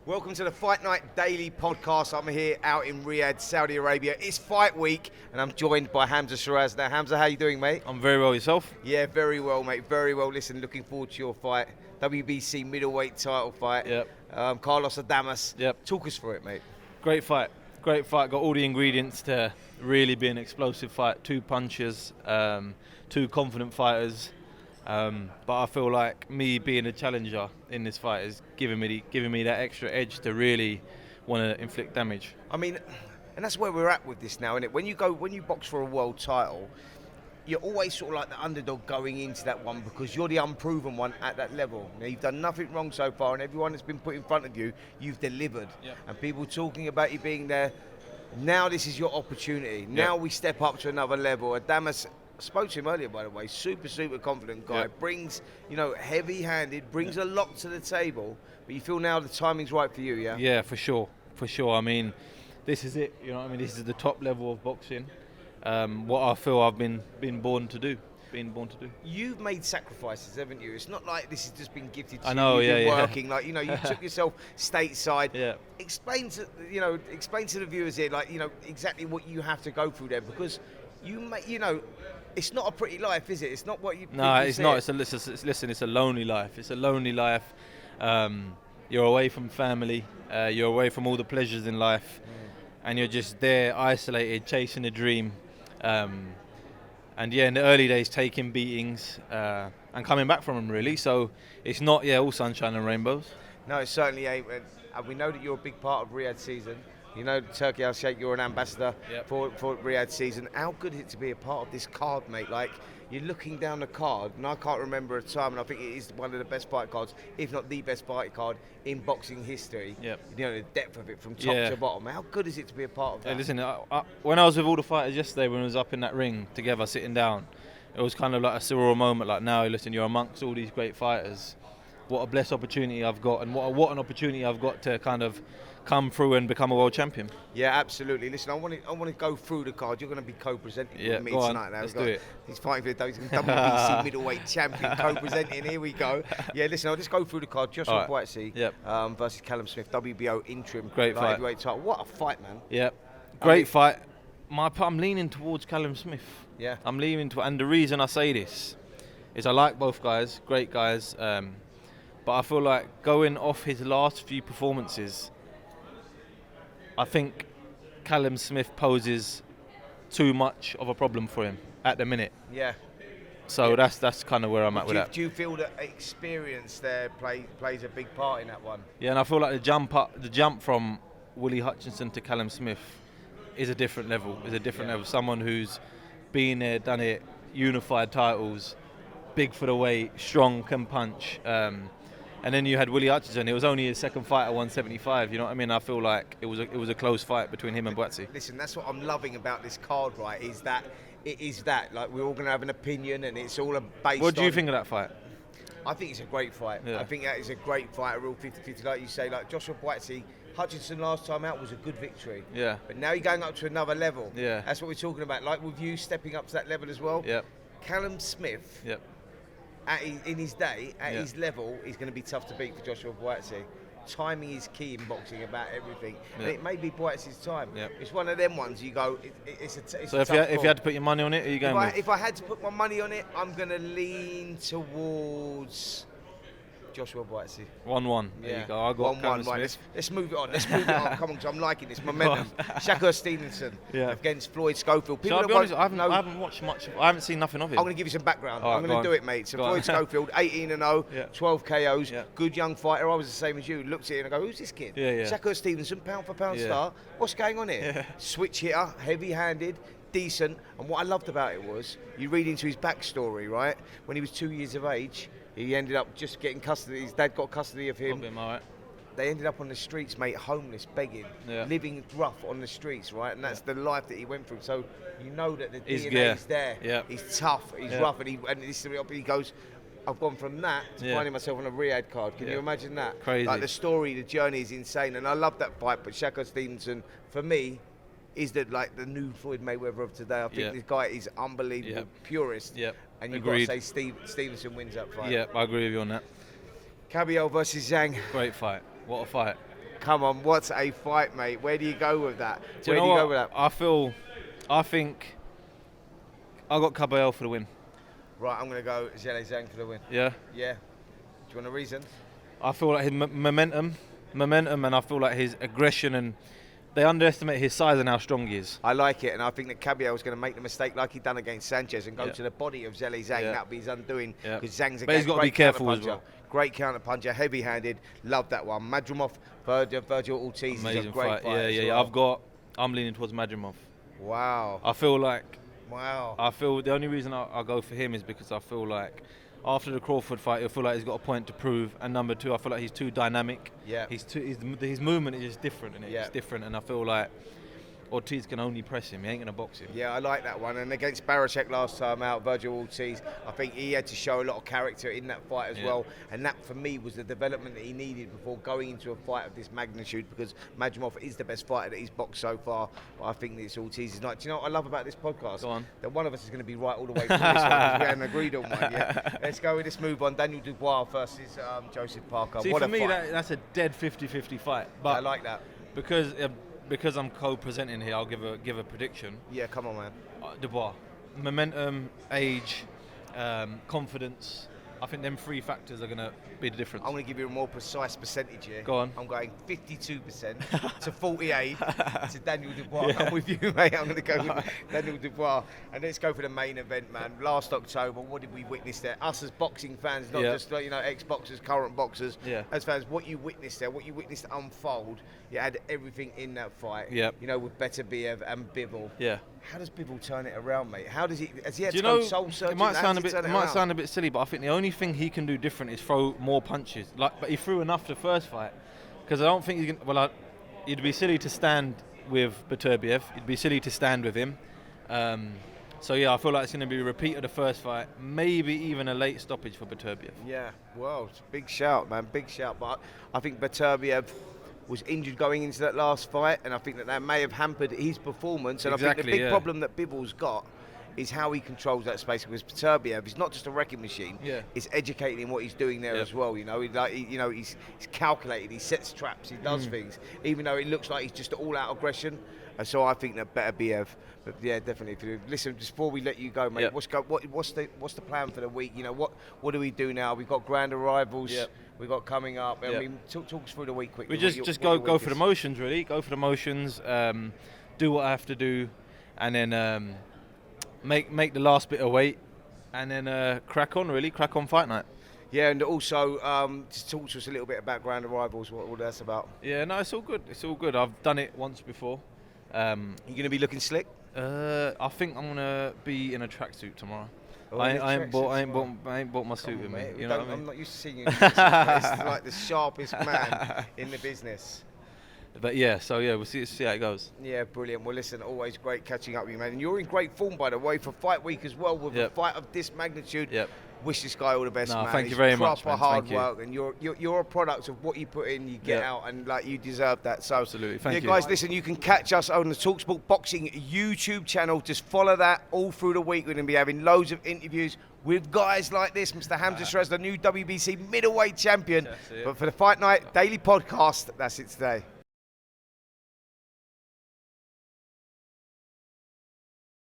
Welcome to the Fight Night Daily Podcast. I'm here out in Riyadh, Saudi Arabia. It's fight week, and I'm joined by Hamzah Sheeraz. Now, Hamzah, how you doing, mate? I'm very well. Yourself? Yeah, very well, mate. Very well. Listen, looking forward to your fight. WBC middleweight title fight. Yep. Carlos Adames. Yep. Talk us through it, mate. Great fight. Great fight. Got all the ingredients to really be an explosive fight. Two punches, two confident fighters. But I feel like me being a challenger in this fight is giving me that extra edge to really want to inflict damage. I mean, and that's where we're at with this now, isn't it? When you box for a world title, you're always sort of like the underdog going into that one because you're the unproven one at that level. Now, you've done nothing wrong so far, and everyone that's been put in front of you, you've delivered. Yep. And people talking about you being there. Now this is your opportunity. Now we step up to another level. Adames, spoke to him earlier, by the way. Super confident guy. Yep. Brings, heavy-handed. Brings a lot to the table. But you feel now the timing's right for you, yeah? Yeah, for sure. I mean, this is it. You know what I mean? This is the top level of boxing. What I feel I've been born to do. You've made sacrifices, haven't you? It's not like this has just been gifted to you. I know, You've been yeah. working. Like, you took yourself stateside. Yeah. Explain to the viewers here, exactly what you have to go through there, because it's not a pretty life, is it? It's not what you. No, it's not. It's a lonely life. It's a lonely life. You're away from family. You're away from all the pleasures in life, and you're just there, isolated, chasing a dream. And yeah, in the early days, taking beatings and coming back from them, really. So it's not, all sunshine and rainbows. No, it certainly ain't. We know that you're a big part of Riyadh season. You know, Turkey Al Sheikh, you're an ambassador for Riyadh season. How good is it to be a part of this card, mate? Like, you're looking down the card, and I can't remember a time, and I think it is one of the best fight cards, if not the best fight card in boxing history. Yep. The depth of it from top to bottom. How good is it to be a part of that? Yeah, listen, when I was with all the fighters yesterday, when we was up in that ring together, sitting down, it was kind of like a surreal moment. Like, now, listen, you're amongst all these great fighters. What a blessed opportunity I've got, and what an opportunity I've got to kind of come through and become a world champion. Yeah, absolutely. Listen, I want to go through the card. You're going to be co-presenting with me tonight. Now. Let's do it. He's fighting for the WBC middleweight champion, co-presenting. Here we go. Yeah, listen, I'll just go through the card. Joshua Boatsy versus Callum Smith, WBO interim great fight. heavyweight title. What a fight, man. Yeah, great fight. I'm leaning towards Callum Smith. Yeah. I'm leaning to, and the reason I say this is I like both guys, great guys. But I feel like going off his last few performances, I think Callum Smith poses too much of a problem for him at the minute. Yeah. So that's kind of where I'm at with that. Do you feel that experience there plays a big part in that one? Yeah, and I feel like the jump from Willie Hutchinson to Callum Smith is a different level. Level. Someone who's been there, done it, unified titles, big for the weight, strong, can punch. And then you had Willie Hutchinson. It was only his second fight at 175. You know what I mean? I feel like it was a close fight between him and Boatsy. Listen, that's what I'm loving about this card, right? Is that like we're all going to have an opinion, and it's all based. What do you think of that fight? I think it's a great fight. Yeah. I think that is a great fight, a real 50-50, like you say. Like Joshua Boatsy, Hutchinson last time out was a good victory. Yeah. But now you're going up to another level. Yeah. That's what we're talking about. Like with you stepping up to that level as well. Yep. Callum Smith. Yep. In his day, at his level, he's going to be tough to beat for Joshua Boatsy. Timing is key in boxing about everything. And it may be Boatsy's time. Yep. It's one of them ones you go, it's so if you had to put your money on it, are you going with? If I had to put my money on it, I'm going to lean towards Joshua Boatsy. 1-1. There you go. I got 1-1. Right, let's move it on. Come on, because I'm liking this momentum. Shakur Stevenson against Floyd Schofield. So I'll be honest, I haven't watched much. I haven't seen nothing of it. I'm going to give you some background. Right, I'm going to do it, mate. So Floyd Schofield, 18-0, 12 KOs, good young fighter. I was the same as you. Looked at it and I go, who's this kid? Shakur Stevenson, pound for pound star. What's going on here? Switch hitter, heavy-handed, decent. And what I loved about it was, you read into his backstory, right? When he was 2 years of age, he ended up just getting custody. His dad got custody of him. They ended up on the streets, mate, homeless, begging, living rough on the streets, right? And that's the life that he went through. So you know that the DNA is there. Yeah. He's tough, he's rough, and he goes, I've gone from that to finding myself on a Riyadh card. Can you imagine that? Crazy. Like the story, the journey is insane, and I love that fight. But Shakur Stevenson, for me, is the new Floyd Mayweather of today. I think this guy is unbelievable, purist. And you've got to say Stevenson wins that fight. Yeah, I agree with you on that. Cabiel versus Zhang. Great fight. What a fight. come on, what a fight, mate. Where do you go with that? Where do you go with that? I think I got Caballero for the win. Right, I'm going to go Zhilei Zhang for the win. Yeah? Yeah. Do you want a reason? I feel like his momentum, and I feel like his aggression, and they underestimate his size and how strong he is. I like it, and I think that Caballero is going to make the mistake like he done against Sanchez and go to the body of Zhilei Zhang. That'll be his undoing, because Zhang's a but he's got to be careful as well. Great counter-puncher, heavy-handed. Love that one. Madrimov, Virgil Ortiz is a great fight. Yeah. I'm leaning towards Madrimov. Wow. I feel the only reason I'll go for him is because I feel like after the Crawford fight, I feel like he's got a point to prove, and number two, I feel like he's too dynamic. Yeah. His movement is just different, and it's different, and I feel like Ortiz can only press him. He ain't going to box him. Yeah, I like that one. And against Baraszek last time out, Virgil Ortiz, I think he had to show a lot of character in that fight as well. And that, for me, was the development that he needed before going into a fight of this magnitude, because Madrimov is the best fighter that he's boxed so far. But I think this Ortiz's night. Do you know what I love about this podcast? Go on. That one of us is going to be right all the way through this one, because we hadn't agreed on one yet. Let's go with this move on. Daniel Dubois versus Joseph Parker. See, what for me, fight. that's a dead 50-50 fight. But I like that. Because I'm co-presenting here, I'll give a prediction. Yeah, come on, man. Dubois, momentum, age, confidence. I think them three factors are going to be the difference. I'm going to give you a more precise percentage here. Go on. I'm going 52% to 48 to Daniel Dubois. Yeah. I'm with you, mate. I'm going to go with Daniel Dubois. And let's go for the main event, man. Last October, what did we witness there? Us as boxing fans, not just ex-boxers, current boxers. Yeah. As fans, what you witnessed there, what you witnessed unfold, you had everything in that fight. Yeah. With Beterbiev and Bivol. Yeah. How does Bivol turn it around, mate? Has he had to go soul searching? It might sound a bit silly, but I think the only thing he can do different is throw more punches. But he threw enough the first fight, because I don't think he's going. Well, it'd be silly to stand with Beterbiev. It'd be silly to stand with him. So I feel like it's going to be a repeat of the first fight, maybe even a late stoppage for Beterbiev. Yeah, well, it's a big shout, man, big shout. But I think Beterbiev was injured going into that last fight, and I think that may have hampered his performance. And I think the big problem that Bivol's got is how he controls that space, because Beterbiev is not just a wrecking machine. Yeah. It's educating him what he's doing there as well. He's calculated. He sets traps. He does things, even though it looks like he's just all-out aggression. And so I think that Beterbiev. But yeah, definitely. Listen, just before we let you go, mate, what's the plan for the week? What do we do now? We've got grand arrivals. Yep. We've got coming up. I mean, talk us through the week quickly. We just go for the motions, really. Go for the motions. Do what I have to do, and then make the last bit of weight, and then crack on fight night. Yeah, and also just talk to us a little bit about grand arrivals. What that's about? Yeah, no, it's all good. I've done it once before. You going to be looking slick? I think I'm gonna be in a tracksuit tomorrow. Oh, I ain't bought my suit with me. You know what I mean? I'm not used to seeing you. It's like the sharpest man in the business. But we'll see how it goes. Yeah, brilliant. Well, listen, always great catching up with you, man. And you're in great form, by the way, for fight week as well, with a fight of this magnitude. Yep. Wish this guy all the best, man. Thank you very much, man. Proper hard work, and you're a product of what you put in, you get out, and you deserve that. So absolutely, thank you. Guys, listen, you can catch us on the talkSPORT Boxing YouTube channel. Just follow that all through the week. We're going to be having loads of interviews with guys like this, Mr. Hamzah Sheeraz, the new WBC middleweight champion. But for the Fight Night Daily Podcast, that's it today.